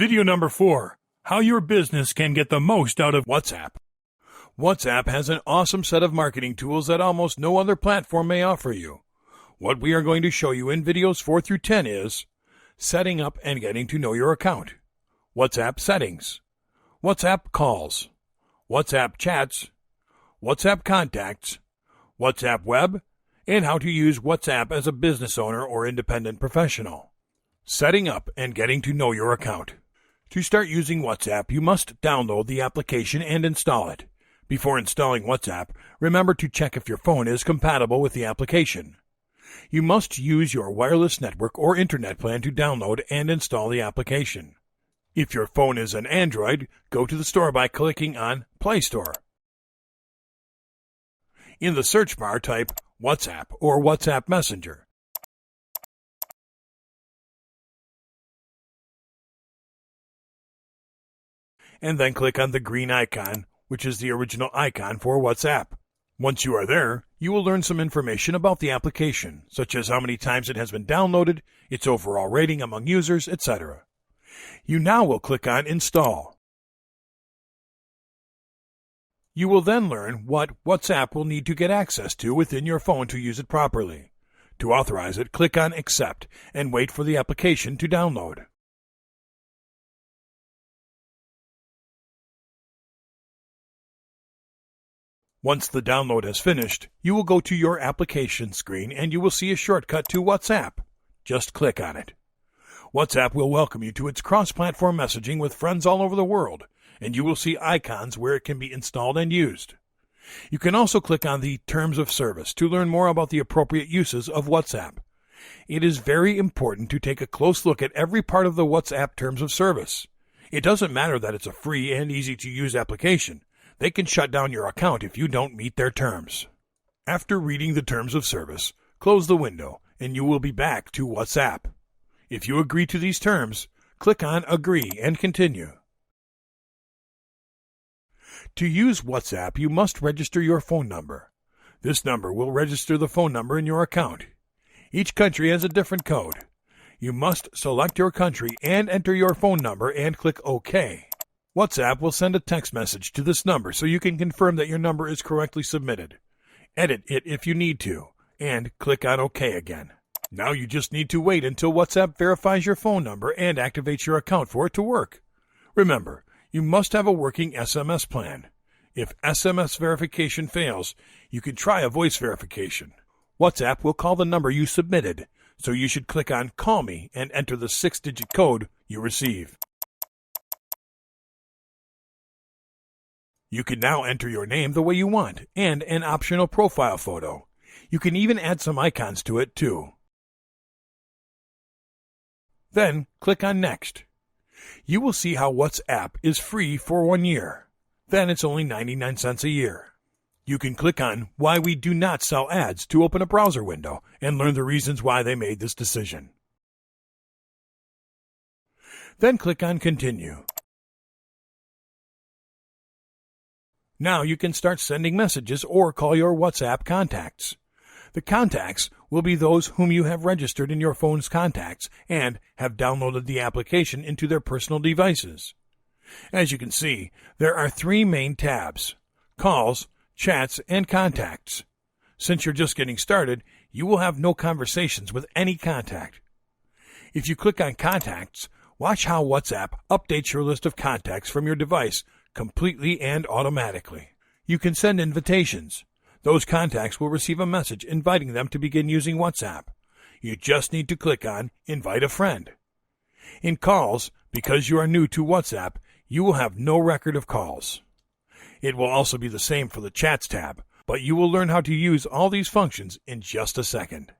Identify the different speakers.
Speaker 1: Video number 4. How your business can get the most out of WhatsApp. WhatsApp has an awesome set of marketing tools that almost no other platform may offer you. What we are going to show you in videos 4 through 10 is setting up and getting to know your account, WhatsApp settings, WhatsApp calls, WhatsApp chats, WhatsApp contacts, WhatsApp web, and how to use WhatsApp as a business owner or independent professional. Setting up and getting to know your account. To start using WhatsApp, you must download the application and install it. Before installing WhatsApp, remember to check if your phone is compatible with the application. You must use your wireless network or internet plan to download and install the application. If your phone is an Android, go to the store by clicking on Play Store. In the search bar, type WhatsApp or WhatsApp Messenger. And then click on the green icon, which is the original icon for WhatsApp. Once you are there, you will learn some information about the application, such as how many times it has been downloaded, its overall rating among users, etc. You now will click on Install. You will then learn what WhatsApp will need to get access to within your phone to use it properly. To authorize it, click on Accept and wait for the application to download. Once the download has finished, you will go to your application screen and you will see a shortcut to WhatsApp. Just click on it. WhatsApp will welcome you to its cross-platform messaging with friends all over the world, and you will see icons where it can be installed and used. You can also click on the Terms of Service to learn more about the appropriate uses of WhatsApp. It is very important to take a close look at every part of the WhatsApp Terms of Service. It doesn't matter that it's a free and easy-to-use application. They can shut down your account if you don't meet their terms. After reading the Terms of Service, close the window and you will be back to WhatsApp. If you agree to these terms, click on Agree and Continue. To use WhatsApp, you must register your phone number. This number will register the phone number in your account. Each country has a different code. You must select your country and enter your phone number and click OK. WhatsApp will send a text message to this number so you can confirm that your number is correctly submitted. Edit it if you need to, and click on OK again. Now you just need to wait until WhatsApp verifies your phone number and activates your account for it to work. Remember, you must have a working SMS plan. If SMS verification fails, you can try a voice verification. WhatsApp will call the number you submitted, so you should click on Call Me and enter the 6-digit code you receive. You can now enter your name the way you want and an optional profile photo. You can even add some icons to it too. Then click on Next. You will see how WhatsApp is free for 1 year. Then it's only 99 cents a year. You can click on Why We Do Not Sell Ads to open a browser window and learn the reasons why they made this decision. Then click on Continue. Now you can start sending messages or call your WhatsApp contacts. The contacts will be those whom you have registered in your phone's contacts and have downloaded the application into their personal devices. As you can see, there are 3 main tabs: Calls, Chats, and Contacts. Since you're just getting started, you will have no conversations with any contact. If you click on Contacts, watch how WhatsApp updates your list of contacts from your device completely and automatically. You can send invitations. Those contacts will receive a message inviting them to begin using WhatsApp. You just need to click on Invite a Friend. In Calls, because you are new to WhatsApp, you will have no record of calls. It will also be the same for the Chats tab, but you will learn how to use all these functions in just a second.